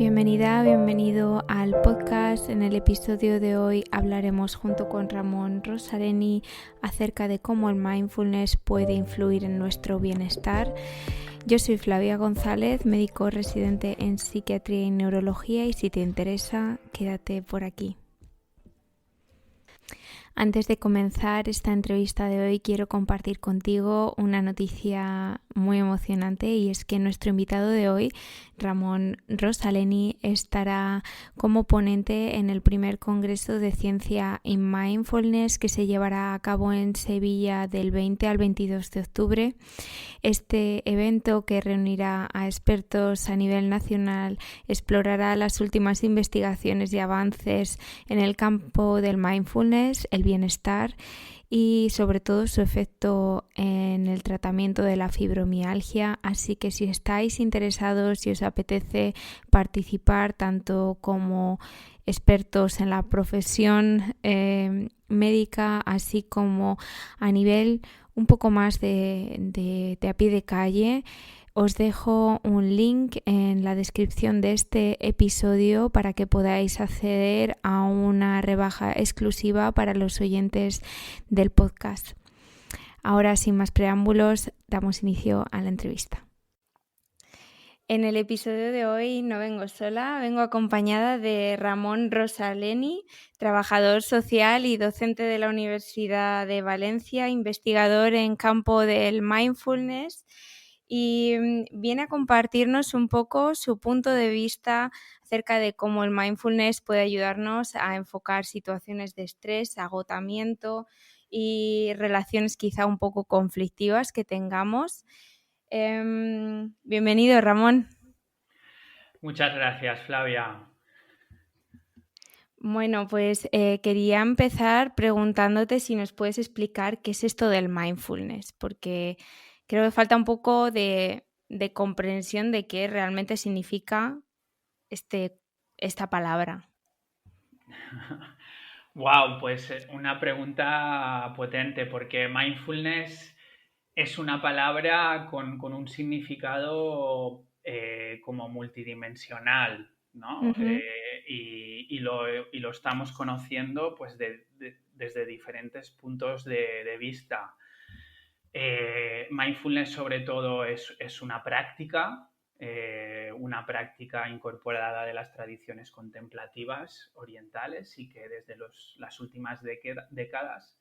Bienvenida, bienvenido al podcast. En el episodio de hoy hablaremos junto con Ramón Rossaleni acerca de cómo el mindfulness puede influir en nuestro bienestar. Yo soy Flavia González, médico residente en psiquiatría y neurología, y si te interesa, quédate por aquí. Antes de comenzar esta entrevista de hoy, quiero compartir contigo una noticia muy emocionante, y es que nuestro invitado de hoy, Ramón Rossaleni, estará como ponente en el primer Congreso de Ciencia y Mindfulness que se llevará a cabo en Sevilla del 20 al 22 de octubre. Este evento, que reunirá a expertos a nivel nacional, explorará las últimas investigaciones y avances en el campo del mindfulness, el bienestar y sobre todo su efecto en el tratamiento de la fibromialgia. Así que si estáis interesados, si os apetece participar tanto como expertos en la profesión médica, así como a nivel un poco más de a pie de calle, os dejo un link en la descripción de este episodio para que podáis acceder a una rebaja exclusiva para los oyentes del podcast. Ahora, sin más preámbulos, damos inicio a la entrevista. En el episodio de hoy no vengo sola, vengo acompañada de Ramón Rossaleni, trabajador social y docente de la Universidad de Valencia, investigador en campo del mindfulness, y viene a compartirnos un poco su punto de vista acerca de cómo el mindfulness puede ayudarnos a enfocar situaciones de estrés, agotamiento y relaciones quizá un poco conflictivas que tengamos. Bienvenido, Ramón. Muchas gracias, Flavia. Bueno, pues quería empezar preguntándote si nos puedes explicar qué es esto del mindfulness, porque creo que falta un poco de comprensión de qué realmente significa esta palabra. Wow, pues una pregunta potente, porque mindfulness es una palabra con un significado como multidimensional, ¿no? Uh-huh. Y lo estamos conociendo pues desde diferentes puntos de vista. Mindfulness sobre todo es una práctica incorporada de las tradiciones contemplativas orientales y que desde las últimas décadas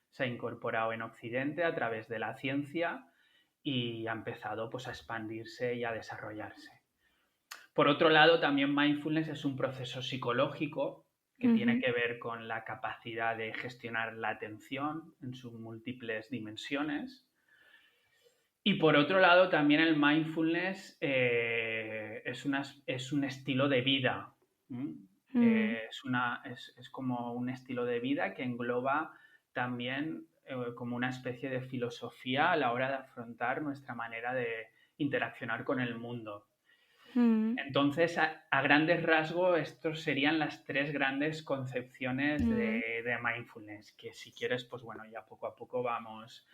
se ha incorporado en Occidente a través de la ciencia y ha empezado pues, a expandirse y a desarrollarse. Por otro lado, también mindfulness es un proceso psicológico que tiene que ver con la capacidad de gestionar la atención en sus múltiples dimensiones. Y por otro lado, también el mindfulness es un estilo de vida. Es como un estilo de vida que engloba también como una especie de filosofía a la hora de afrontar nuestra manera de interaccionar con el mundo. Entonces, a grandes rasgos, estos serían las tres grandes concepciones de mindfulness, que si quieres, pues bueno, ya poco a poco vamos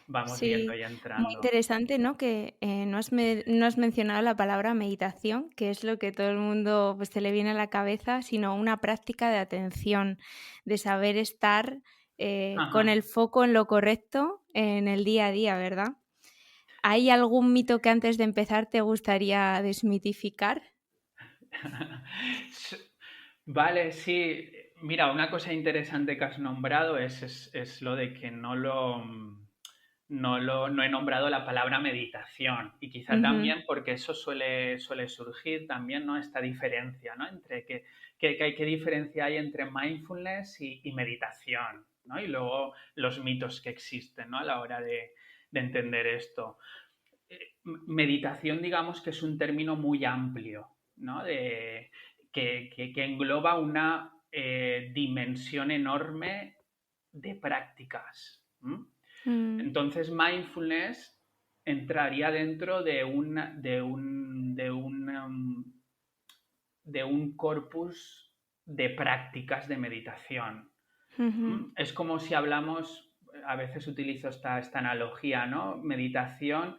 viendo Sí, y muy entrando. interesante, ¿no? Que no has mencionado la palabra meditación, que es lo que todo el mundo pues, se le viene a la cabeza, sino una práctica de atención, de saber estar con el foco en lo correcto en el día a día, ¿verdad? ¿Hay algún mito que antes de empezar te gustaría desmitificar? Vale, sí. Mira, una cosa interesante que has nombrado es lo de que no he nombrado la palabra meditación. Y quizá Ujú. también porque eso suele surgir también, ¿no? Esta diferencia, ¿no? Entre qué diferencia hay entre mindfulness y meditación, ¿no? Y luego los mitos que existen, ¿no? A la hora de entender esto. Meditación, digamos que es un término muy amplio, ¿no? Que engloba una dimensión enorme de prácticas. Mm. Entonces, mindfulness entraría dentro de un corpus de prácticas de meditación. Ujú. Es como si hablamos, a veces utilizo esta analogía, ¿no? Meditación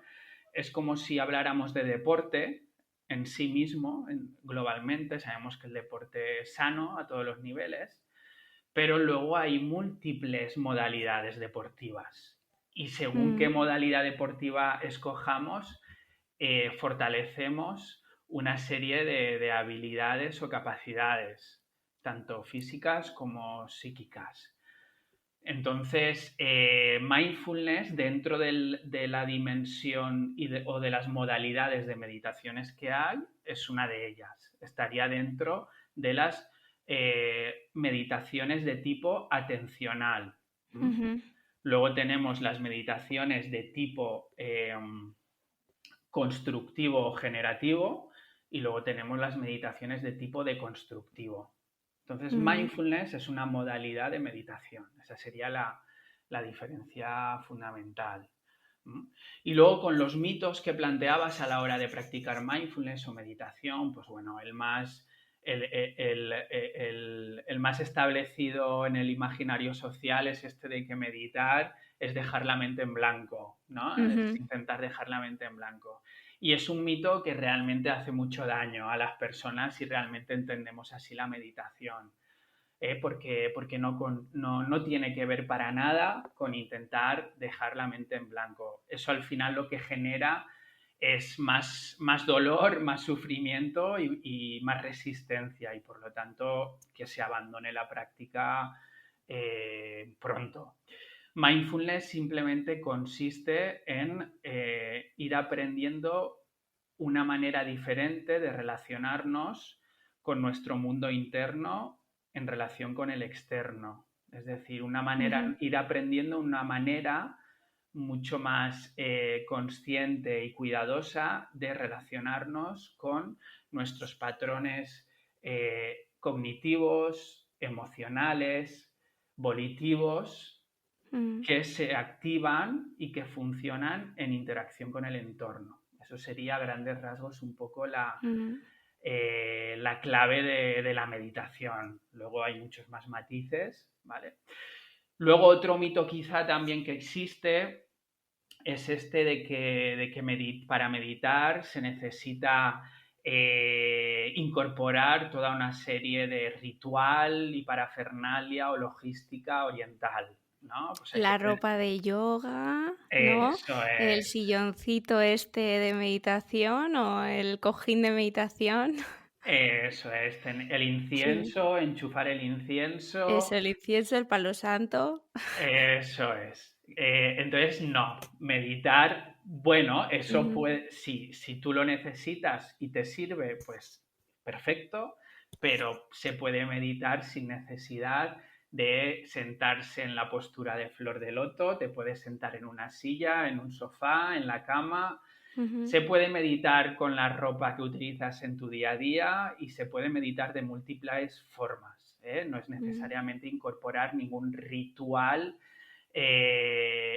es como si habláramos de deporte, en sí mismo, globalmente, sabemos que el deporte es sano a todos los niveles, pero luego hay múltiples modalidades deportivas y según qué modalidad deportiva escojamos, fortalecemos una serie de habilidades o capacidades, tanto físicas como psíquicas. Entonces, mindfulness dentro de la dimensión o de las modalidades de meditaciones que hay es una de ellas. Estaría dentro de las meditaciones de tipo atencional. Ujú. Luego tenemos las meditaciones de tipo constructivo o generativo y luego tenemos las meditaciones de tipo deconstructivo. Entonces, mindfulness es una modalidad de meditación. Esa sería la diferencia fundamental. Y luego con los mitos que planteabas a la hora de practicar mindfulness o meditación, pues bueno, el más establecido en el imaginario social es este de que meditar es dejar la mente en blanco, ¿no? Es intentar dejar la mente en blanco. Y es un mito que realmente hace mucho daño a las personas si realmente entendemos así la meditación. Porque no tiene que ver para nada con intentar dejar la mente en blanco. Eso al final lo que genera es más dolor, más sufrimiento y más resistencia y por lo tanto que se abandone la práctica pronto. Mindfulness simplemente consiste en ir aprendiendo una manera diferente de relacionarnos con nuestro mundo interno en relación con el externo. Es decir, ir aprendiendo una manera mucho más consciente y cuidadosa de relacionarnos con nuestros patrones cognitivos, emocionales, volitivos, que se activan y que funcionan en interacción con el entorno. Eso sería a grandes rasgos un poco la clave de la meditación. Luego hay muchos más matices, ¿vale? Luego otro mito quizá también que existe es este de que para meditar se necesita incorporar toda una serie de ritual y parafernalia o logística oriental, ¿no? Pues hay La gente... ropa de yoga, ¿no? Eso El es. silloncito este de meditación o el cojín de meditación. Eso es. El Sí. incienso, enchufar el incienso. Eso, el incienso, el palo santo. Eso es. Entonces, no, meditar, bueno, eso Ujú, puede, si tú lo necesitas y te sirve, pues perfecto, pero se puede meditar sin necesidad de sentarse en la postura de flor de loto, te puedes sentar en una silla, en un sofá, en la cama. ujú, Se puede meditar con la ropa que utilizas en tu día a día y se puede meditar de múltiples formas, ¿eh? No es ujú, necesariamente incorporar ningún ritual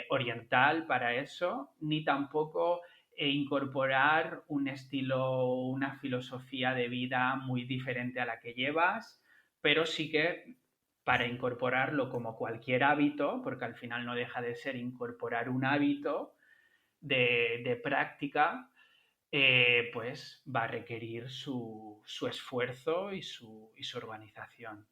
oriental para eso, ni tampoco incorporar un estilo, una filosofía de vida muy diferente a la que llevas, pero sí que para incorporarlo como cualquier hábito, porque al final no deja de ser incorporar un hábito de práctica, pues va a requerir su esfuerzo y su organización.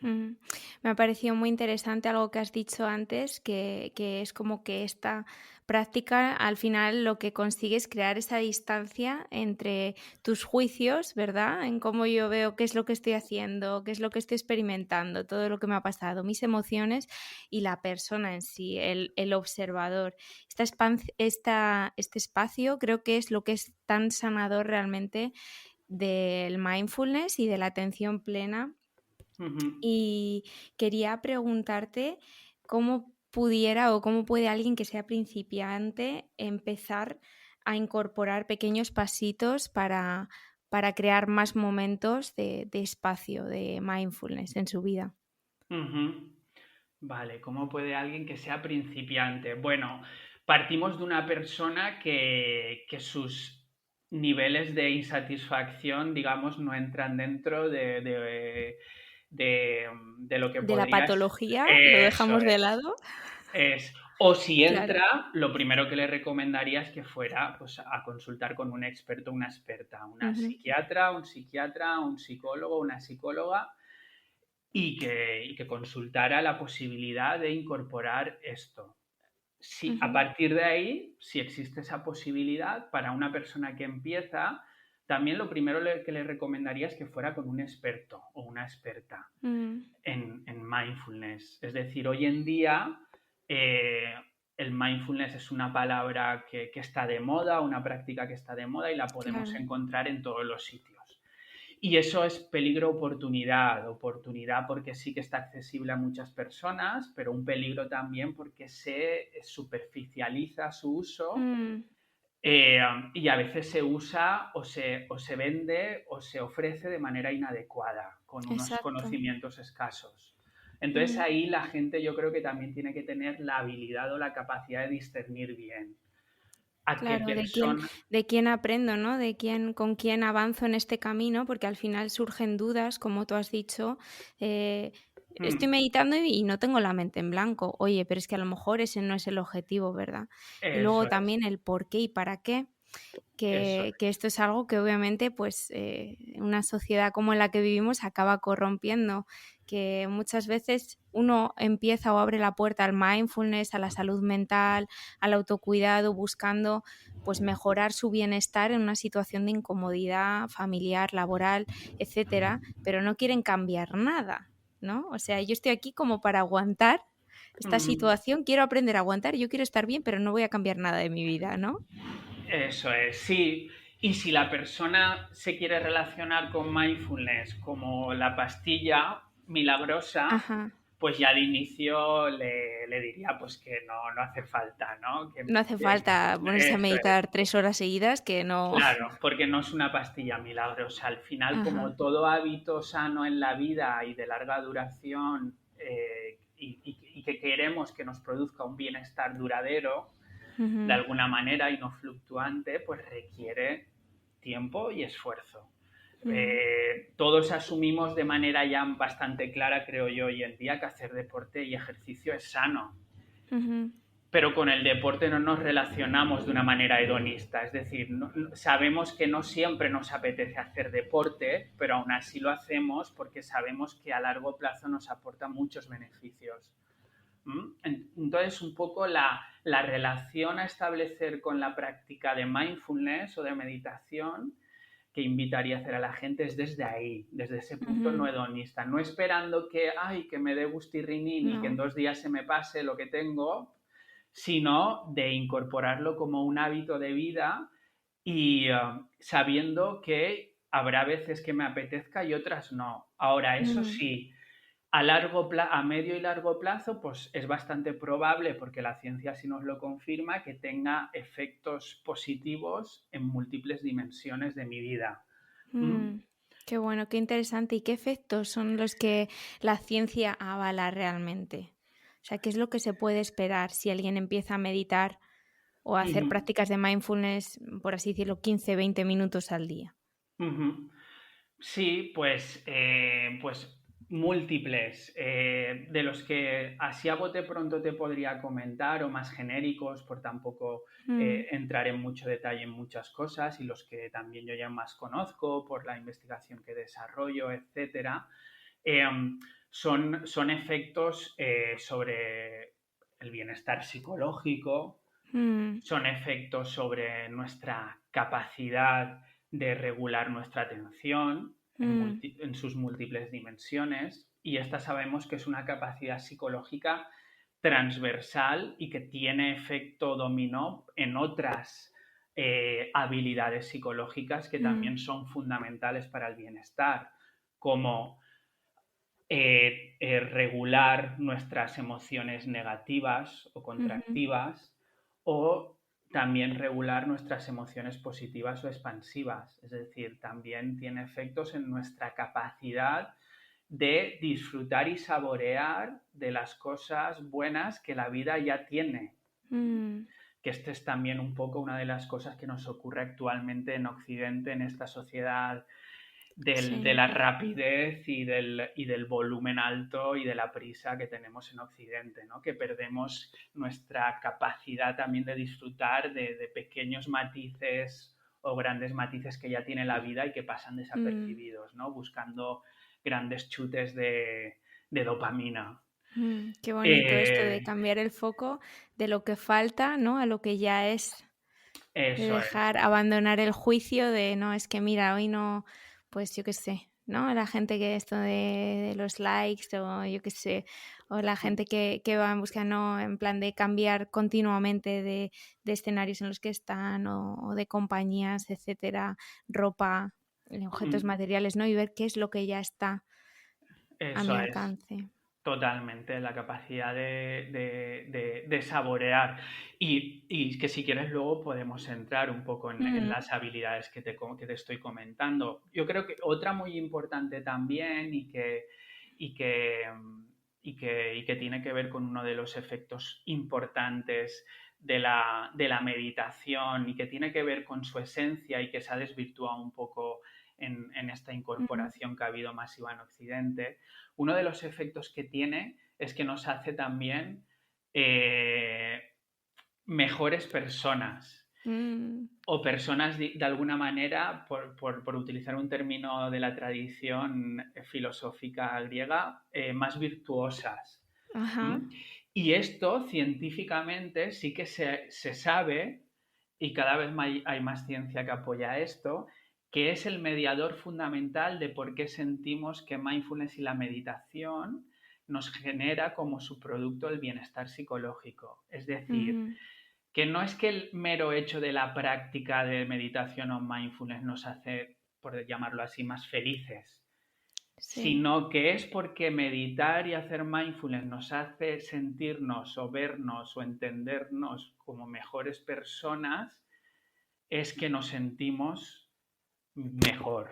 ujú. Me ha parecido muy interesante algo que has dicho antes, que es como que esta práctica al final lo que consigue es crear esa distancia entre tus juicios, ¿verdad? En cómo yo veo qué es lo que estoy haciendo, qué es lo que estoy experimentando, todo lo que me ha pasado, mis emociones y la persona en sí, el observador. Este espacio creo que es lo que es tan sanador realmente del mindfulness y de la atención plena. Ujú. Y quería preguntarte cómo pudiera o cómo puede alguien que sea principiante empezar a incorporar pequeños pasitos para crear más momentos de espacio, de mindfulness en su vida. Ujú. Vale, ¿cómo puede alguien que sea principiante? Bueno, partimos de una persona que sus niveles de insatisfacción, digamos, no entran dentro de lo que De la podrías... patología, lo Eso dejamos de lado. es. O si Claro. entra, lo primero que le recomendaría es que fuera pues, a consultar con un experto o una experta, una Ujú, psiquiatra, un psiquiatra, un psicólogo, una psicóloga, y que consultara la posibilidad de incorporar esto. Si, a ujú, partir de ahí, si existe esa posibilidad, para una persona que empieza, también lo primero que le recomendaría es que fuera con un experto o una experta mm, en mindfulness. Es decir, hoy en día eh, el mindfulness es una palabra que está de moda, una práctica que está de moda y la podemos claro. encontrar en todos los sitios. Y eso es peligro-oportunidad. Oportunidad porque sí que está accesible a muchas personas, pero un peligro también porque se superficializa su uso Mm, eh, y a veces se usa o se vende o se ofrece de manera inadecuada, con unos exacto. conocimientos escasos. Entonces Mm. ahí la gente yo creo que también tiene que tener la habilidad o la capacidad de discernir bien a qué Claro, persona... de quién aprendo, ¿no? De quién, con quién avanzo en este camino, porque al final surgen dudas, como tú has dicho. eh, Estoy Hmm, meditando y no tengo la mente en blanco. Oye, pero es que a lo mejor ese no es el objetivo, ¿verdad? Y luego eso es, también el por qué y para qué. eso Que esto es algo que obviamente, pues, una sociedad como la que vivimos acaba corrompiendo, que muchas veces uno empieza o abre la puerta al mindfulness, a la salud mental, al autocuidado, buscando, pues, mejorar su bienestar en una situación de incomodidad familiar, laboral, etcétera, pero no quieren cambiar nada, ¿no? O sea, yo estoy aquí como para aguantar esta es. situación, quiero aprender a aguantar, yo quiero estar bien, pero no voy a cambiar nada de mi vida, ¿no? Eso es, sí. Y si la persona se quiere relacionar con mindfulness como la pastilla milagrosa, Ajá. pues ya de inicio le diría pues que no, no hace falta, ¿no? No hace falta ponerse a Eso meditar es, 3 horas seguidas que no. claro, porque no es una pastilla milagrosa. Al final, Ajá. como todo hábito sano en la vida y de larga duración y que queremos que nos produzca un bienestar duradero, de Ujú, alguna manera y no fluctuante, pues requiere tiempo y esfuerzo. mm, Todos asumimos de manera ya bastante clara, creo yo, hoy en día que hacer deporte y ejercicio es sano, ujú, pero con el deporte no nos relacionamos de una manera hedonista, es decir, sabemos que no siempre nos apetece hacer deporte, pero aún así lo hacemos porque sabemos que a largo plazo nos aporta muchos beneficios. Entonces, un poco la relación a establecer con la práctica de mindfulness o de meditación que invitaría a hacer a la gente es desde ahí, desde ese punto no ujú. hedonista, no esperando que, ay, que me dé gustirrinín y que en No. 2 días se me pase lo que tengo, sino de incorporarlo como un hábito de vida y sabiendo que habrá veces que me apetezca y otras no. Ahora, eso Mm, sí, a medio y largo plazo, pues es bastante probable, porque la ciencia sí nos lo confirma, que tenga efectos positivos en múltiples dimensiones de mi vida. ¿Mm? mm. Qué bueno, qué interesante. ¿Y qué efectos son los que la ciencia avala realmente? O sea, ¿qué es lo que se puede esperar si alguien empieza a meditar o a hacer Ujú, prácticas de mindfulness, por así decirlo, 15, 20 minutos al día? ujú. Sí, pues múltiples, de los que así a bote pronto te podría comentar, o más genéricos, por tampoco Mm, entrar en mucho detalle en muchas cosas, y los que también yo ya más conozco por la investigación que desarrollo, etcétera, eh, son efectos sobre el bienestar psicológico, mm, son efectos sobre nuestra capacidad de regular nuestra atención mm, en sus múltiples dimensiones, y esta sabemos que es una capacidad psicológica transversal y que tiene efecto dominó en otras habilidades psicológicas que mm, también son fundamentales para el bienestar, como regular nuestras emociones negativas o ujú, contractivas, o también regular nuestras emociones positivas o expansivas. Es decir, también tiene efectos en nuestra capacidad de disfrutar y saborear de las cosas buenas que la vida ya tiene. mm. Que este es también un poco una de las cosas que nos ocurre actualmente en Occidente, en esta sociedad de Sí. la rapidez y del volumen alto y de la prisa que tenemos en Occidente, ¿no? Que perdemos nuestra capacidad también de disfrutar de pequeños matices o grandes matices que ya tiene la vida y que pasan Mm, desapercibidos, ¿no? Buscando grandes chutes de dopamina. qué bonito esto de Eh, cambiar el foco de lo que falta, ¿no? A lo que ya es. De eso es. dejar, abandonar el juicio de no, es que mira, hoy no, pues yo qué sé, ¿no? La gente que esto de los likes o yo qué sé, o la gente que va en busca, ¿no? En plan de cambiar continuamente de escenarios en los que están o de compañías, etcétera, ropa, objetos materiales, ¿no? Y ver qué es lo que ya está a mi Eso es. alcance. Totalmente, la capacidad de saborear. Y que si quieres luego podemos entrar un poco en Mm, las habilidades que te estoy comentando. Yo creo que otra muy importante también y que, y que tiene que ver con uno de los efectos importantes de la meditación y que tiene que ver con su esencia y que se ha desvirtuado un poco en esta mm, incorporación que ha habido masiva en Occidente. Uno de los efectos que tiene es que nos hace también eh, mejores personas mm, o personas de alguna manera, por utilizar un término de la tradición filosófica griega, más virtuosas. ajá, ¿Mm? Y esto científicamente sí que se sabe, y cada vez hay más ciencia que apoya esto, que es el mediador fundamental de por qué sentimos que mindfulness y la meditación nos genera como su producto el bienestar psicológico. Es decir, ujú, que no es que el mero hecho de la práctica de meditación o mindfulness nos hace, por llamarlo así, más felices, sí, sino que es porque meditar y hacer mindfulness nos hace sentirnos o vernos o entendernos como mejores personas, es que nos sentimos mejor.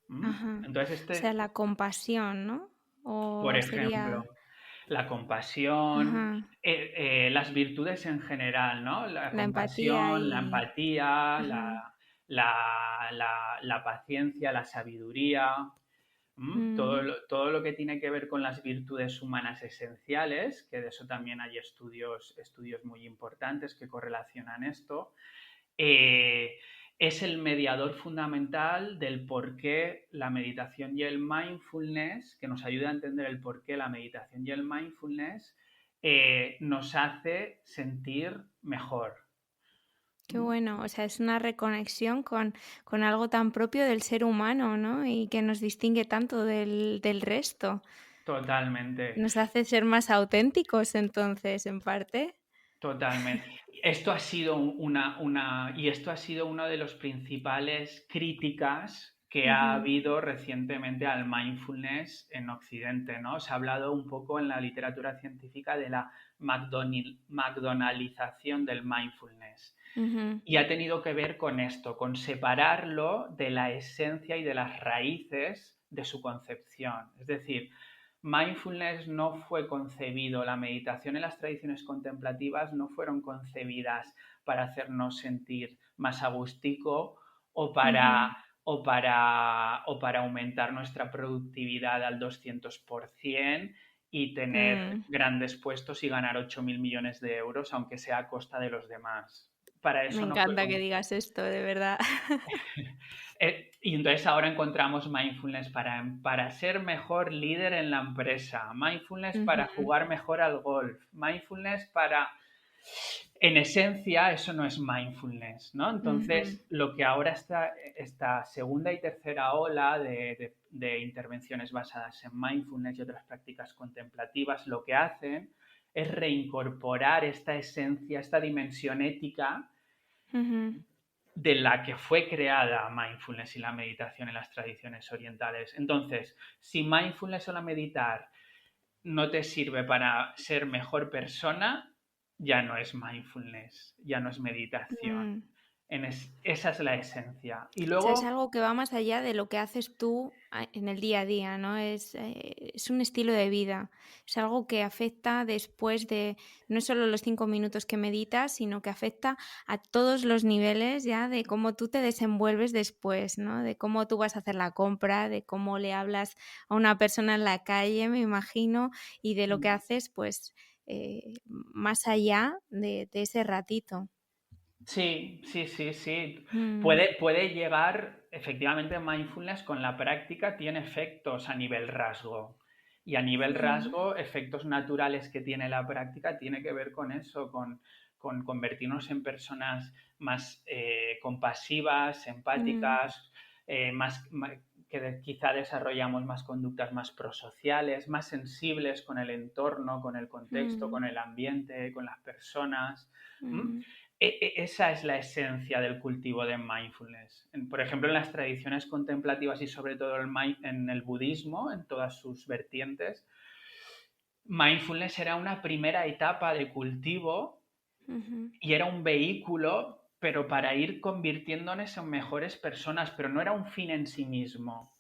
¿Mm? ajá. Entonces, O sea, la compasión, ¿no? por O ejemplo, sería, la compasión, ajá, las virtudes en general, ¿no? La la empatía compasión, la y, empatía, ajá, la paciencia, la sabiduría, mm, todo lo que tiene que ver con las virtudes humanas esenciales, que de eso también hay estudios muy importantes que correlacionan esto, eh, es el mediador fundamental del por qué la meditación y el mindfulness, que nos ayuda a entender el por qué la meditación y el mindfulness nos hace sentir mejor. qué bueno. O sea, es una reconexión con algo tan propio del ser humano, ¿no? Y que nos distingue tanto del resto. Totalmente. Nos hace ser más auténticos, entonces, en parte. Totalmente. Esto ha sido y esto ha sido una de las principales críticas que ha Ujú, habido recientemente al mindfulness en Occidente, ¿no? Se ha hablado un poco en la literatura científica de la McDonaldización del mindfulness. ujú, Y ha tenido que ver con esto, con separarlo de la esencia y de las raíces de su concepción. Es decir, mindfulness no fue concebido, la meditación en las tradiciones contemplativas no fueron concebidas para hacernos sentir más agustico o ujú, para aumentar nuestra productividad al 200% y tener mm. grandes puestos y ganar 8.000 millones de euros, aunque sea a costa de los demás. Para Me eso no fue encanta que digas esto, de verdad. y entonces ahora encontramos mindfulness para ser mejor líder en la empresa, mindfulness para Ujú, jugar mejor al golf, mindfulness para... En esencia, eso no es mindfulness, ¿no? ujú, Entonces, lo que ahora esta segunda y tercera ola de intervenciones basadas en mindfulness y otras prácticas contemplativas, lo que hacen es reincorporar esta esencia, esta dimensión ética ujú, de la que fue creada mindfulness y la meditación en las tradiciones orientales. Entonces, si mindfulness o la meditar no te sirve para ser mejor persona, ya no es mindfulness, ya no es meditación. mm. Esa es la esencia. Y O sea, es luego, algo que va más allá de lo que haces tú en el día a día, ¿no? Es un estilo de vida. Es algo que afecta después de, no es solo los 5 minutos que meditas, sino que afecta a todos los niveles ya de cómo tú te desenvuelves después, ¿no? De cómo tú vas a hacer la compra, de cómo le hablas a una persona en la calle, me imagino, y de lo que haces, pues, más allá de ese ratito. sí, sí, sí, sí. Mm, Puede llegar, efectivamente, mindfulness con la práctica tiene efectos a nivel rasgo. Y a nivel mm, rasgo, efectos naturales que tiene la práctica tiene que ver con eso, con convertirnos en personas más compasivas, mm, empáticas, que quizá desarrollamos más conductas más prosociales, más sensibles con el entorno, con el contexto, mm, con el ambiente, con las personas. ¿M? mm. Esa es la esencia del cultivo de mindfulness. Por ejemplo, en las tradiciones contemplativas y sobre todo en el budismo, en todas sus vertientes, mindfulness era una primera etapa de cultivo Ujú. y era un vehículo, pero para ir convirtiéndonos en mejores personas, pero no era un fin en sí mismo.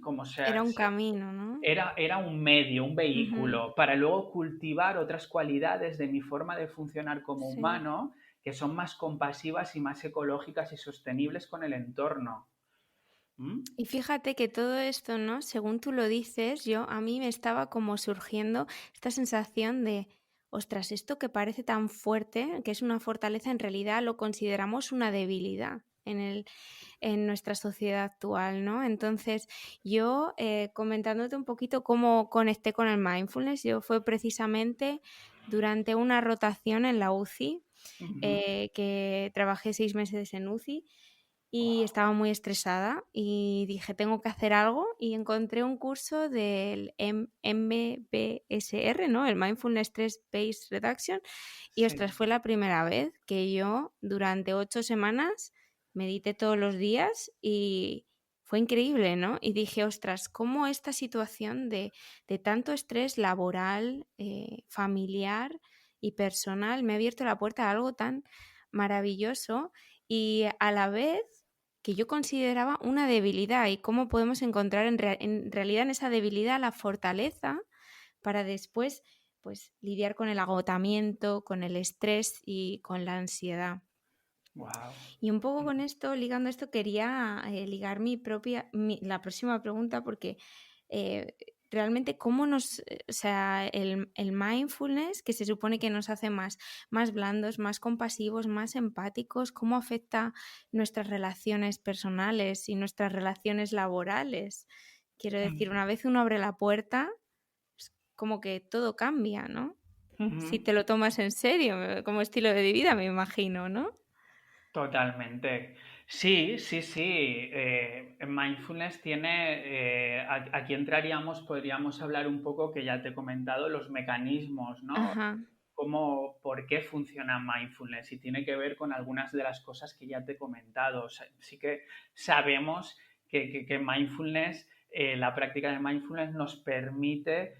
Como Era un camino, ¿no? era un medio, un Ujú. vehículo, para luego cultivar otras cualidades de mi forma de funcionar como Sí. humano que son más compasivas y más ecológicas y sostenibles con el entorno. ¿Mm? Y fíjate que todo esto, ¿no? Según tú lo dices, a mí me estaba como surgiendo esta sensación de, ostras, esto que parece tan fuerte, que es una fortaleza, en realidad lo consideramos una debilidad en nuestra sociedad actual, ¿no? Entonces, comentándote un poquito cómo conecté con el mindfulness, yo fue precisamente durante una rotación en la UCI, Ujú. que trabajé 6 meses en UCI y Guau. estaba muy estresada y dije, tengo que hacer algo y encontré un curso del MBSR, ¿no? El Mindfulness Stress Based Reduction y ostras, Sí. fue la primera vez que yo durante 8 semanas medité todos los días y fue increíble, ¿no? Y dije, ostras, cómo esta situación de tanto estrés laboral, familiar y personal me ha abierto la puerta a algo tan maravilloso y a la vez que yo consideraba una debilidad y cómo podemos encontrar en realidad en esa debilidad la fortaleza para después pues lidiar con el agotamiento, con el estrés y con la ansiedad. Wow. Y un poco con esto, ligando esto, quería ligar la próxima pregunta porque eh, realmente o sea, el mindfulness que se supone que nos hace más blandos, más compasivos, más empáticos, ¿cómo afecta nuestras relaciones personales y nuestras relaciones laborales? Quiero decir, una vez uno abre la puerta, es como que todo cambia, ¿no? Si te lo tomas en serio, como estilo de vida, me imagino, ¿no? Totalmente. Sí, sí, sí. Mindfulness tiene, aquí entraríamos, podríamos hablar un poco, que ya te he comentado, los mecanismos, ¿no? Ajá. Por qué funciona mindfulness y tiene que ver con algunas de las cosas que ya te he comentado. O sea, sí que sabemos que mindfulness, la práctica de mindfulness nos permite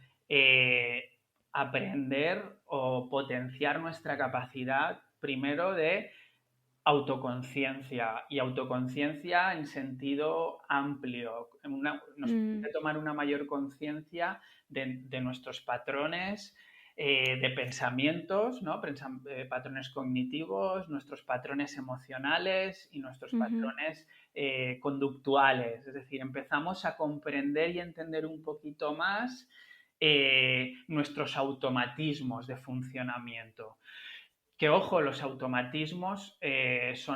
aprender o potenciar nuestra capacidad primero de autoconciencia y autoconciencia en sentido amplio. Nos Mm, permite tomar una mayor conciencia de nuestros patrones de pensamientos, ¿no? Patrones cognitivos, nuestros patrones emocionales y nuestros ujú, patrones conductuales. Es decir, empezamos a comprender y entender un poquito más nuestros automatismos de funcionamiento. Que ojo, los automatismos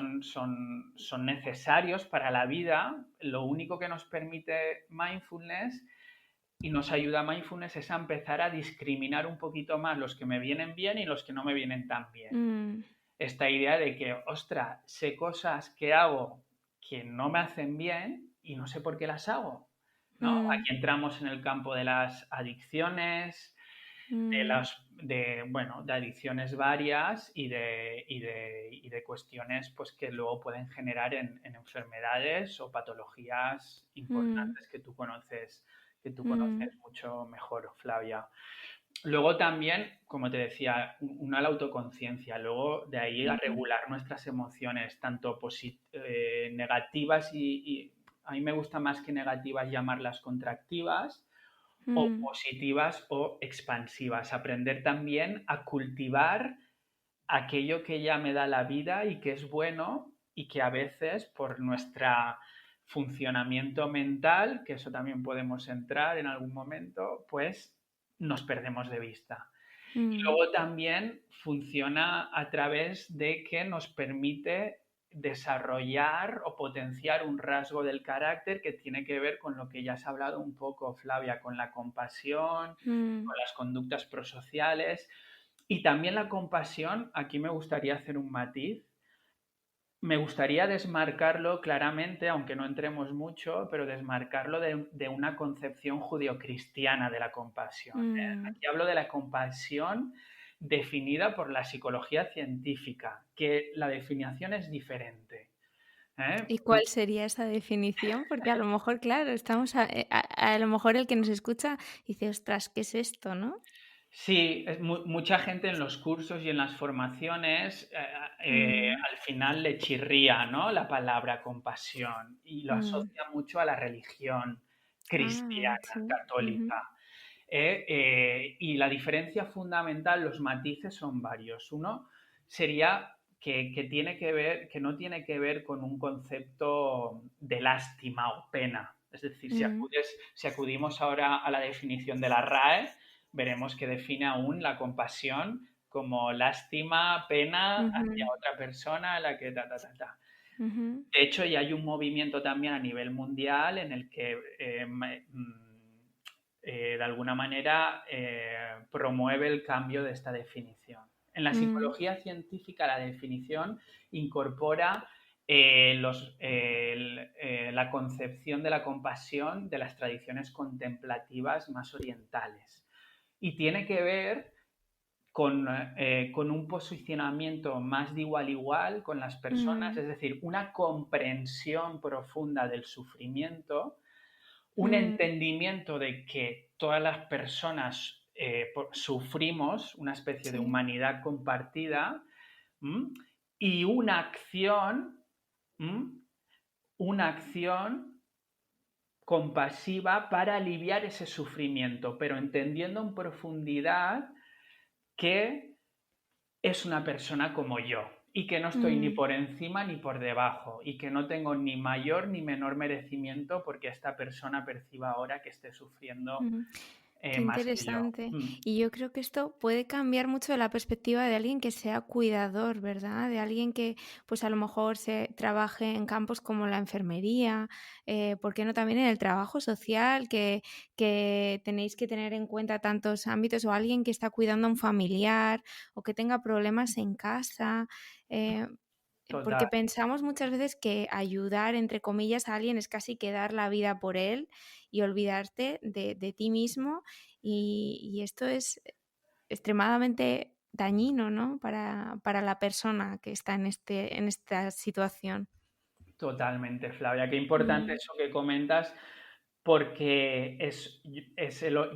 son necesarios para la vida. Lo único que nos permite mindfulness y nos ayuda a mindfulness es a empezar a discriminar un poquito más los que me vienen bien y los que no me vienen tan bien. mm, Esta idea de que, ostras, sé cosas que hago que no me hacen bien y no sé por qué las hago, ¿no? mm, Aquí entramos en el campo de las adicciones, mm, bueno, de adicciones varias y de cuestiones pues, que luego pueden generar en enfermedades o patologías mm, importantes que tú mm, conoces mucho mejor, Flavia. luego también, como te decía, una la autoconciencia, luego de ahí a Ujú, regular nuestras emociones, tanto negativas y a mí me gusta más que negativas llamarlas contractivas, o mm, positivas o expansivas. Aprender también a cultivar aquello que ya me da la vida y que es bueno y que a veces por nuestro funcionamiento mental, que eso también podemos entrar en algún momento, pues nos perdemos de vista. Y mm, luego también funciona a través de que nos permite desarrollar o potenciar un rasgo del carácter que tiene que ver con lo que ya has hablado un poco, Flavia, con la compasión, mm, con las conductas prosociales y también la compasión. Aquí me gustaría hacer un matiz. Me gustaría desmarcarlo claramente, aunque no entremos mucho, pero desmarcarlo de una concepción judeocristiana de la compasión. mm. Aquí hablo de la compasión definida por la psicología científica, que la definición es diferente. ¿Eh? ¿Y cuál sería esa definición? Porque a lo mejor, claro, estamos a lo mejor el que nos escucha dice: "Ostras, ¿qué es esto?", ¿no? Sí, mucha gente en los cursos y en las formaciones Mm, al final le chirría, ¿no? La palabra compasión y lo mm. asocia mucho a la religión Ah, cristiana, sí. Ujú, católica. Y la diferencia fundamental, los matices son varios. Uno sería que tiene que ver, que no tiene que ver con un concepto de lástima o pena. Es decir, mm, si acudimos ahora a la definición de la RAE, veremos que define aún la compasión como lástima, pena hacia ujú, otra persona a la que ta, ta, ta, ta. ujú, De hecho, ya hay un movimiento también a nivel mundial en el que de alguna manera promueve el cambio de esta definición. En la mm, psicología científica la definición incorpora la concepción de la compasión de las tradiciones contemplativas más orientales y tiene que ver con un posicionamiento más de igual a igual con las personas, mm, es decir, una comprensión profunda del sufrimiento, un mm, entendimiento de que todas las personas sufrimos una especie de sí, humanidad compartida. ¿M? Y una acción, ¿m? Una acción compasiva para aliviar ese sufrimiento, pero entendiendo en profundidad que es una persona como yo y que no estoy ni mm. por encima ni por debajo y que no tengo ni mayor ni menor merecimiento porque esta persona perciba ahora que esté sufriendo Ujú. Qué más que yo. interesante. Mm. Y yo creo que esto puede cambiar mucho la perspectiva de alguien que sea cuidador, ¿verdad? De alguien que, pues a lo mejor se trabaje en campos como la enfermería, ¿por qué no también en el trabajo social, que tenéis que tener en cuenta tantos ámbitos, o alguien que está cuidando a un familiar, o que tenga problemas en casa. eh, Total, Porque pensamos muchas veces que ayudar, entre comillas, a alguien es casi que dar la vida por él y olvidarte de ti mismo, y esto es extremadamente dañino, ¿no? Para la persona que está en esta situación. totalmente, Flavia. Qué importante Mm, eso que comentas porque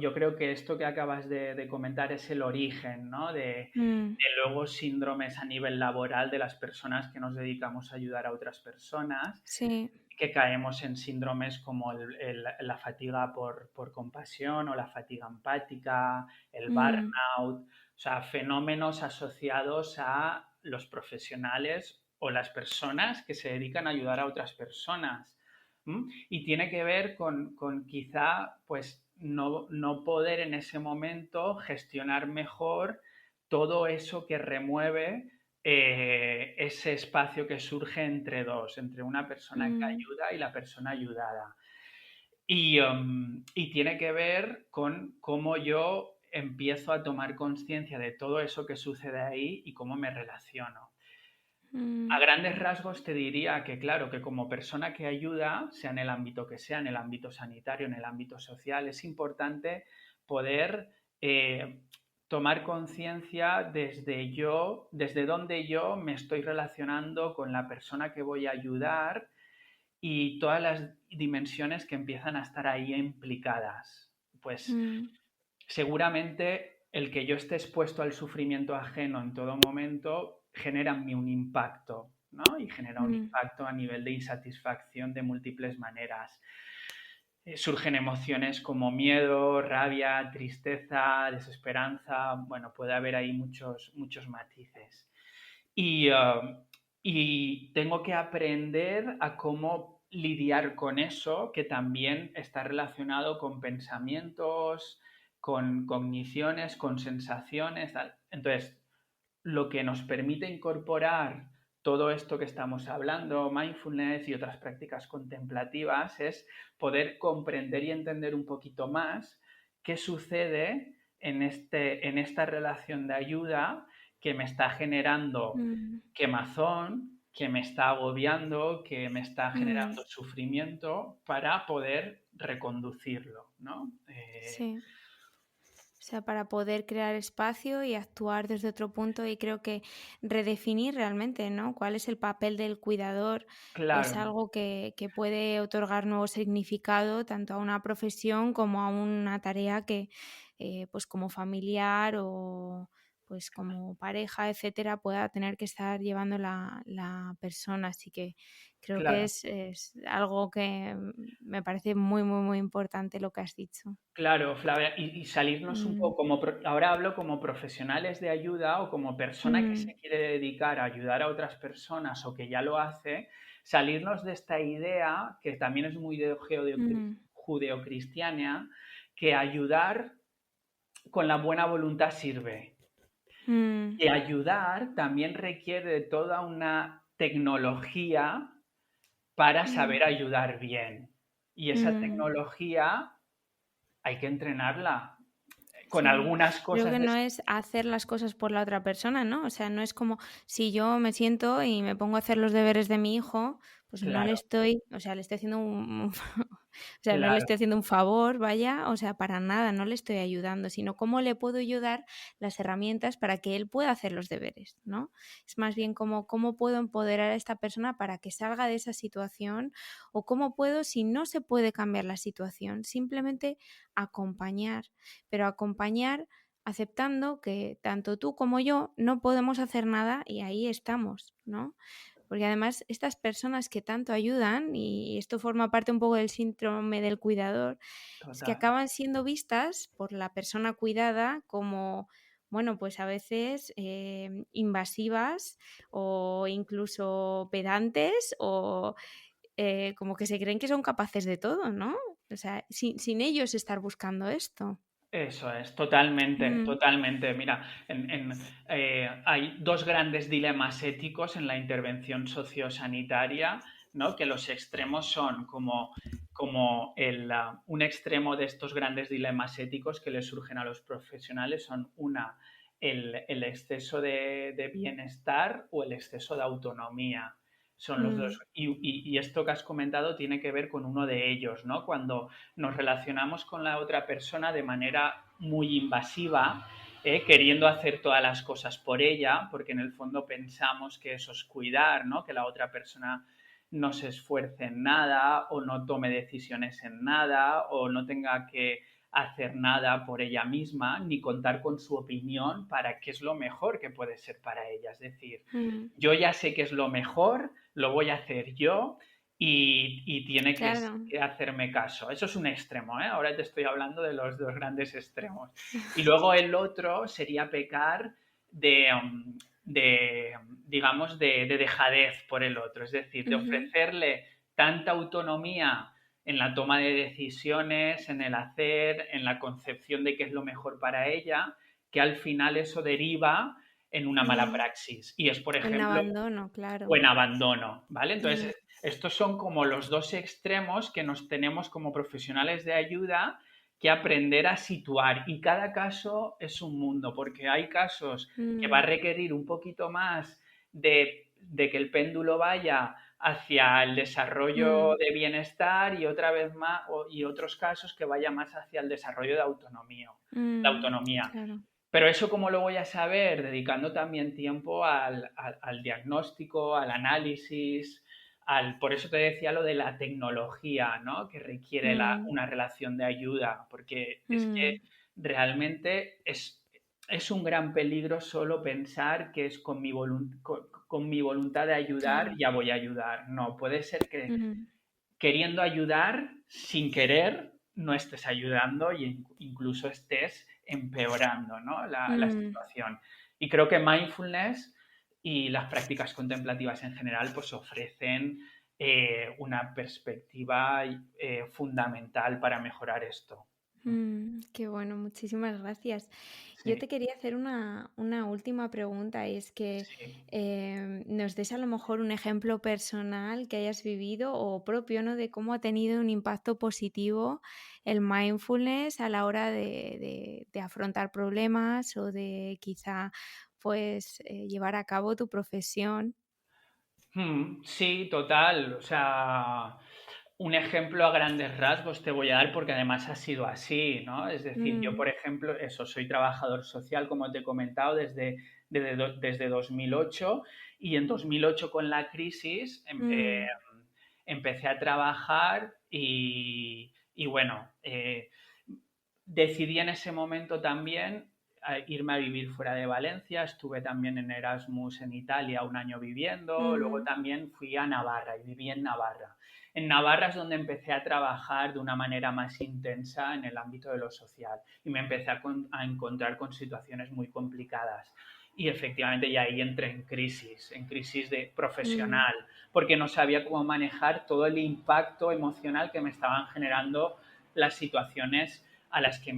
yo creo que esto que acabas de comentar es el origen, ¿no? mm, De luego síndromes a nivel laboral de las personas que nos dedicamos a ayudar a otras personas, sí, que caemos en síndromes como la fatiga por compasión o la fatiga empática, el mm, burnout, o sea, fenómenos asociados a los profesionales o las personas que se dedican a ayudar a otras personas. Y tiene que ver con quizá pues no poder en ese momento gestionar mejor todo eso que remueve ese espacio que surge entre dos, entre una persona que mm, ayuda y la persona ayudada. Y tiene que ver con cómo yo empiezo a tomar conciencia de todo eso que sucede ahí y cómo me relaciono. A mm, grandes rasgos te diría que, claro, que como persona que ayuda, sea en el ámbito que sea, en el ámbito sanitario, en el ámbito social, es importante poder tomar conciencia desde donde yo me estoy relacionando con la persona que voy a ayudar y todas las dimensiones que empiezan a estar ahí implicadas. Pues mm, seguramente el que yo esté expuesto al sufrimiento ajeno en todo momento genera en mí un impacto, ¿no? Y genera un mm, impacto a nivel de insatisfacción de múltiples maneras. Surgen emociones como miedo, rabia, tristeza, desesperanza. Bueno, puede haber ahí muchos matices. Y, y tengo que aprender a cómo lidiar con eso, que también está relacionado con pensamientos, con cogniciones, con sensaciones. Tal. Entonces, lo que nos permite incorporar todo esto que estamos hablando, mindfulness y otras prácticas contemplativas, es poder comprender y entender un poquito más qué sucede en esta relación de ayuda que me está generando mm, quemazón, que me está agobiando, que me está mm, generando sufrimiento para poder reconducirlo, ¿no? sí. O sea, para poder crear espacio y actuar desde otro punto y creo que redefinir realmente, ¿no? ¿Cuál es el papel del cuidador? Es Claro, algo que puede otorgar nuevo significado tanto a una profesión como a una tarea que, pues como familiar o pues como pareja, etcétera, pueda tener que estar llevando la persona. Así que creo que claro. es algo que me parece muy, muy, muy importante lo que has dicho. Claro, Flavia, y salirnos un Mm, poco, ahora hablo como profesionales de ayuda o como persona que mm. se quiere dedicar a ayudar a otras personas o que ya lo hace, salirnos de esta idea, que también es muy de Mm, judeocristiana, que ayudar con la buena voluntad sirve. mm, Y ayudar también requiere de toda una tecnología para mm, saber ayudar bien. Y esa mm, tecnología hay que entrenarla con sí, algunas creo cosas que de... no es hacer las cosas por la otra persona, ¿no? O sea, no es como si yo me siento y me pongo a hacer los deberes de mi hijo, pues no le Claro, estoy, o sea, le estoy haciendo un, o sea, no le claro, estoy haciendo un favor, vaya, o sea, para nada, no le estoy ayudando, sino cómo le puedo ayudar las herramientas para que él pueda hacer los deberes, ¿no? Es más bien como cómo puedo empoderar a esta persona para que salga de esa situación o cómo puedo, si no se puede cambiar la situación, simplemente acompañar, pero acompañar aceptando que tanto tú como yo no podemos hacer nada y ahí estamos, ¿no? Porque además estas personas que tanto ayudan, y esto forma parte un poco del síndrome del cuidador, es que total. acaban siendo vistas por la persona cuidada como, bueno, pues a veces invasivas o incluso pedantes o como que se creen que son capaces de todo, ¿no? O sea, sin ellos estar buscando esto. Eso es, totalmente, Mm, totalmente. Mira, hay dos grandes dilemas éticos en la intervención sociosanitaria, ¿no? Que los extremos son un extremo de estos grandes dilemas éticos que les surgen a los profesionales son el exceso de bienestar o el exceso de autonomía. Son los mm, dos. Y esto que has comentado tiene que ver con uno de ellos, ¿no? Cuando nos relacionamos con la otra persona de manera muy invasiva, queriendo hacer todas las cosas por ella, porque en el fondo pensamos que eso es cuidar, ¿no? Que la otra persona no se esfuerce en nada o no tome decisiones en nada o no tenga que hacer nada por ella misma ni contar con su opinión para qué es lo mejor que puede ser para ella. Es decir, mm. yo ya sé qué es lo mejor, lo voy a hacer yo y tiene Claro. que hacerme caso. Eso es un extremo, ¿eh? Ahora te estoy hablando de los dos grandes extremos. Y luego el otro sería pecar de digamos, de dejadez por el otro, es decir, de Ujú, ofrecerle tanta autonomía en la toma de decisiones, en el hacer, en la concepción de qué es lo mejor para ella, que al final eso deriva en una mala mm. praxis. Y es, por En ejemplo, abandono, claro. o en abandono, ¿vale? Mm, Entonces, estos son como los dos extremos que nos tenemos como profesionales de ayuda que aprender a situar. Y cada caso es un mundo, porque hay casos que va a mm, requerir un poquito más de que el péndulo vaya hacia el desarrollo mm, de bienestar y otra vez más, y otros casos que vaya más hacia el desarrollo de autonomía. claro. Pero eso, ¿cómo lo voy a saber? Dedicando también tiempo al diagnóstico, al análisis, por eso te decía lo de la tecnología, ¿no? Que requiere Mm, una relación de ayuda, porque es que mm, realmente es un gran peligro solo pensar que es con mi voluntad de ayudar Claro. ya voy a ayudar. No, puede ser que Mm, queriendo ayudar sin querer no estés ayudando y incluso estés empeorando, ¿no? La mm. situación. Y creo que mindfulness y las prácticas contemplativas en general pues ofrecen una perspectiva fundamental para mejorar esto. Qué bueno, muchísimas gracias. Yo Sí, te quería hacer una última pregunta, y es que sí. nos des a lo mejor un ejemplo personal que hayas vivido o propio, ¿no? De cómo ha tenido un impacto positivo el mindfulness a la hora de afrontar problemas o de quizá pues llevar a cabo tu profesión. Sí, total. O sea, un ejemplo a grandes rasgos te voy a dar porque además ha sido así, ¿no? Es decir, yo, Mm, por ejemplo, eso, soy trabajador social, como te he comentado, desde 2008 y en 2008 con la crisis mm, empecé a trabajar y bueno, decidí en ese momento también irme a vivir fuera de Valencia, estuve también en Erasmus en Italia un año viviendo, luego mm, también fui a Navarra y viví en Navarra. En Navarra es donde empecé a trabajar de una manera más intensa en el ámbito de lo social y me empecé a encontrar con situaciones muy complicadas. Y efectivamente ya ahí entré en crisis de mm, profesional, porque no sabía cómo manejar todo el impacto emocional que me estaban generando las situaciones a las que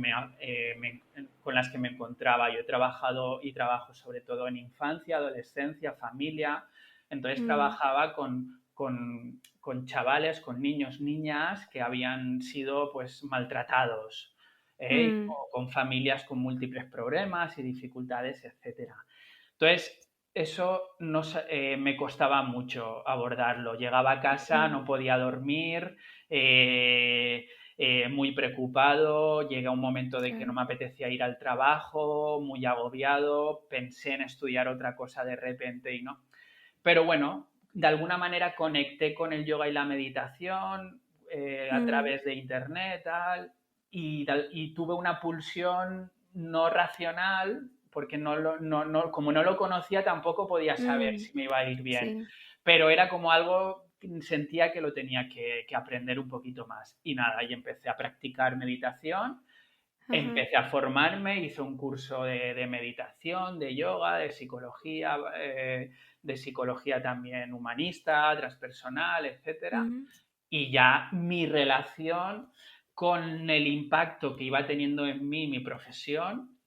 con las que me encontraba. Yo he trabajado y trabajo sobre todo en infancia, adolescencia, familia. Entonces mm, trabajaba con chavales, con niños, niñas que habían sido pues maltratados, mm, o con familias con múltiples problemas y dificultades, etcétera. Entonces, eso no, me costaba mucho abordarlo. Llegaba a casa, mm, no podía dormir, muy preocupado, llega un momento de que no claro. me apetecía ir al trabajo, muy agobiado, pensé en estudiar otra cosa de repente y no. Pero bueno, de alguna manera conecté con el yoga y la meditación a Mm, través de internet tal, y tuve una pulsión no racional, porque como no lo conocía tampoco podía saber mm, si me iba a ir bien, sí. pero era como algo que sentía que lo tenía que aprender un poquito más. Y nada, y empecé a practicar meditación. Ajá. Empecé a formarme, hice un curso de meditación, de yoga, de psicología también humanista, transpersonal, etcétera. Ujú, Y ya mi relación con el impacto que iba teniendo en mí mi profesión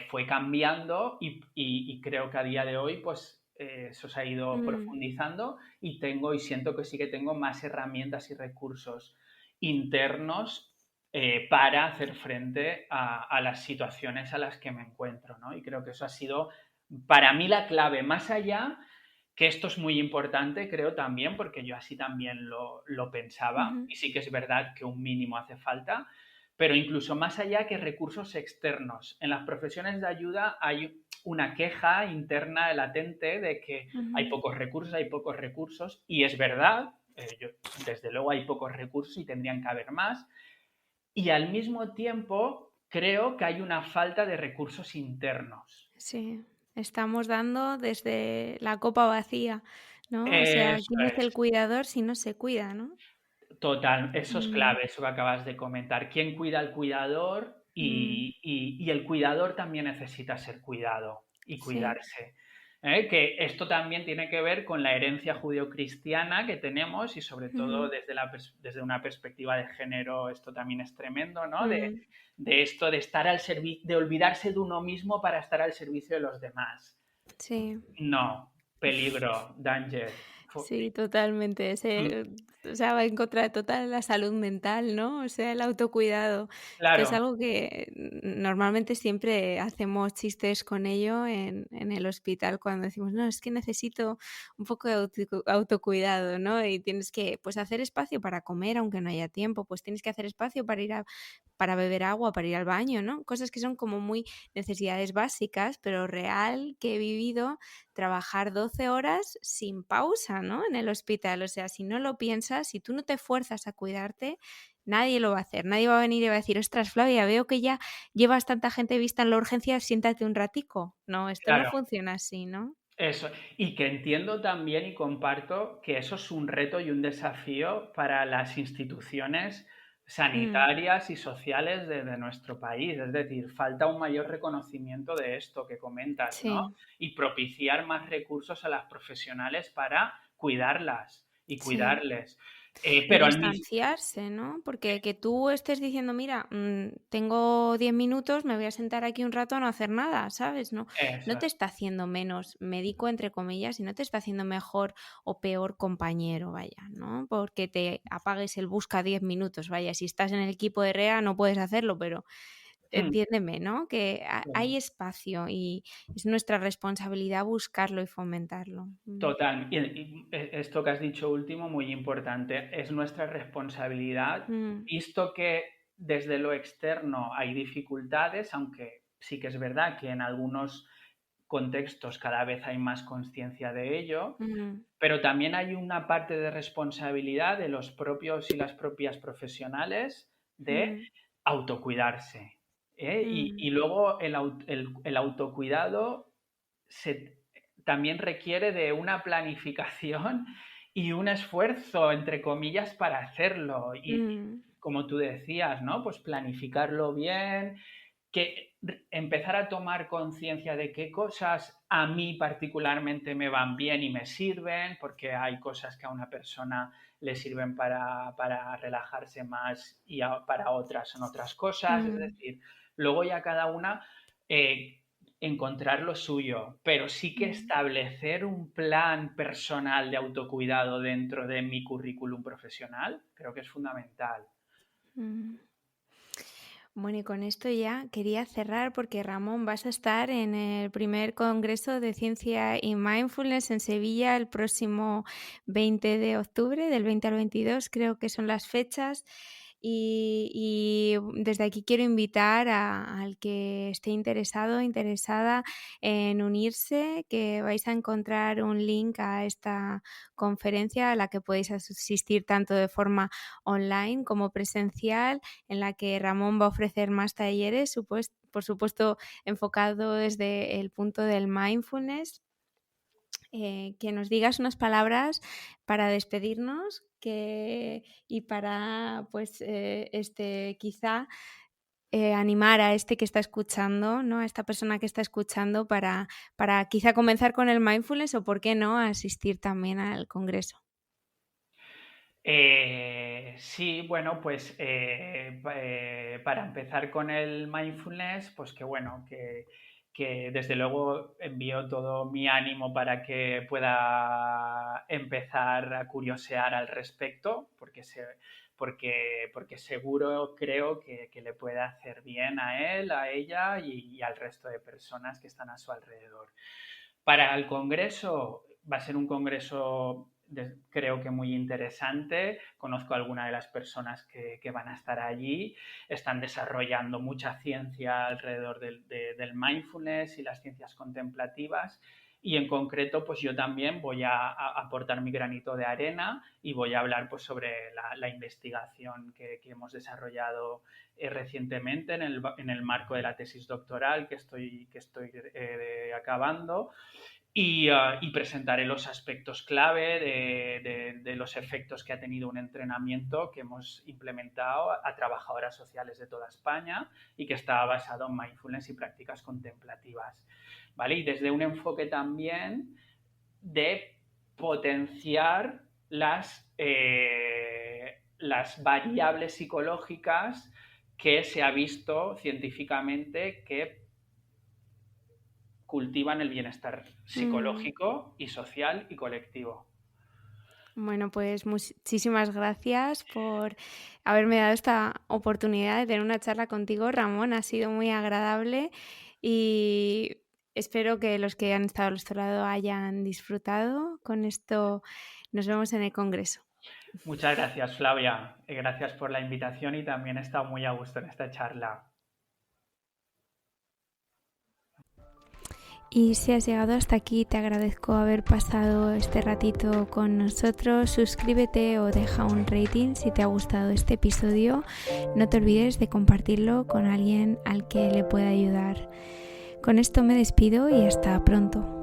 fue cambiando y creo que a día de hoy pues eso se ha ido mm, profundizando y siento que sí que tengo más herramientas y recursos internos para hacer frente a las situaciones a las que me encuentro, ¿no? Y creo que eso ha sido para mí la clave, más allá que esto es muy importante, creo también, porque yo así también lo pensaba, ujú, y sí que es verdad que un mínimo hace falta, pero incluso más allá que recursos externos. En las profesiones de ayuda hay una queja interna latente de que ujú, hay pocos recursos, y es verdad, desde luego hay pocos recursos y tendrían que haber más, y al mismo tiempo creo que hay una falta de recursos internos. sí, estamos dando desde la copa vacía, ¿no? O sea, Eso ¿quién es el es. cuidador si no se cuida, no? Total, eso es Mm, clave, eso que acabas de comentar. ¿Quién cuida al cuidador? mm, Y el cuidador también necesita ser cuidado y sí, cuidarse. Que esto también tiene que ver con la herencia judeocristiana que tenemos y sobre todo ujú, desde una perspectiva de género, esto también es tremendo, ¿no? mm, De esto de estar al de olvidarse de uno mismo para estar al servicio de los demás. sí. No, peligro, danger. Sí, totalmente. O sea, va en contra de total la salud mental, ¿no? O sea, el autocuidado. Esto es Claro, algo que normalmente siempre hacemos chistes con ello en el hospital cuando decimos, no, es que necesito un poco de autocuidado, ¿no? Y tienes que, pues, hacer espacio para comer, aunque no haya tiempo, pues tienes que hacer espacio para para beber agua, para ir al baño, ¿no? Cosas que son como muy necesidades básicas, pero real que he vivido trabajar 12 horas sin pausa, ¿no? En el hospital. O sea, si no lo piensas, si tú no te fuerzas a cuidarte, nadie lo va a hacer, nadie va a venir y va a decir, ostras, Flavia, veo que ya llevas tanta gente vista en la urgencia, siéntate un ratico. No, esto no Claro, funciona así, ¿no? eso. Y que entiendo también y comparto que eso es un reto y un desafío para las instituciones Mm, sanitarias y sociales de nuestro país. Es decir, falta un mayor reconocimiento de esto que comentas, ¿no? sí. Y propiciar más recursos a las profesionales para cuidarlas y Sí. cuidarles. Y Pero al mismo... distanciarse, ¿no? Porque que tú estés diciendo, mira, tengo 10 minutos, me voy a sentar aquí un rato a no hacer nada, ¿sabes? No, no Eso te es. está haciendo menos médico, entre comillas, y no te está haciendo mejor o peor compañero, vaya, ¿no? Porque te apagues el busca 10 minutos, vaya, si estás en el equipo de REA no puedes hacerlo, pero Mm. entiéndeme, ¿no? Que hay Sí. espacio y es nuestra responsabilidad buscarlo y fomentarlo. Total. Y esto que has dicho último, muy importante. Es nuestra responsabilidad, Mm, visto que desde lo externo hay dificultades, aunque sí que es verdad que en algunos contextos cada vez hay más conciencia de ello, mm, pero también hay una parte de responsabilidad de los propios y las propias profesionales de mm, autocuidarse. ¿Eh? mm, Y luego el autocuidado se, también requiere de una planificación y un esfuerzo, entre comillas, para hacerlo. Y mm. como tú decías, ¿no? Pues planificarlo bien, que empezar a tomar conciencia de qué cosas a mí particularmente me van bien y me sirven, porque hay cosas que a una persona le sirven para relajarse más y para otras son otras cosas. Es Mm, decir, luego ya cada una encontrar lo suyo, pero sí que mm, establecer un plan personal de autocuidado dentro de mi currículum profesional creo que es fundamental. mm. Bueno, y con esto ya quería cerrar porque Ramón, vas a estar en el primer Congreso de Ciencia y Mindfulness en Sevilla el próximo 20 de octubre, del 20 al 22, creo que son las fechas. Y desde aquí quiero invitar al que esté interesado, interesada en unirse, que vais a encontrar un link a esta conferencia a la que podéis asistir tanto de forma online como presencial, en la que Ramón va a ofrecer más talleres, por supuesto enfocado desde el punto del mindfulness. Que nos digas unas palabras para despedirnos y para, pues, quizá animar a este que está escuchando, ¿no? A esta persona que está escuchando para quizá comenzar con el mindfulness o, por qué no, asistir también al congreso. Sí, bueno, pues para empezar con el mindfulness, pues que bueno, que desde luego envío todo mi ánimo para que pueda empezar a curiosear al respecto, porque seguro creo que le puede hacer bien a él, a ella y al resto de personas que están a su alrededor. Para el Congreso, va a ser un congreso creo que muy interesante. Conozco a algunas de las personas que van a estar allí. Están desarrollando mucha ciencia alrededor del mindfulness y las ciencias contemplativas. Y en concreto, pues yo también voy a aportar mi granito de arena y voy a hablar pues, sobre la investigación que hemos desarrollado recientemente en el marco de la tesis doctoral que estoy acabando y presentaré los aspectos clave de los efectos que ha tenido un entrenamiento que hemos implementado a trabajadoras sociales de toda España y que está basado en mindfulness y prácticas contemplativas. ¿Vale? Y desde un enfoque también de potenciar las variables psicológicas que se ha visto científicamente que cultivan el bienestar Mm. psicológico y social y colectivo. Bueno, pues muchísimas gracias por haberme dado esta oportunidad de tener una charla contigo, Ramón. Ha sido muy agradable y espero que los que han estado al otro lado hayan disfrutado. Con esto nos vemos en el Congreso. Muchas gracias, Flavia. Gracias por la invitación y también he estado muy a gusto en esta charla. Y si has llegado hasta aquí, te agradezco haber pasado este ratito con nosotros. Suscríbete o deja un rating si te ha gustado este episodio. No te olvides de compartirlo con alguien al que le pueda ayudar. Con esto me despido y hasta pronto.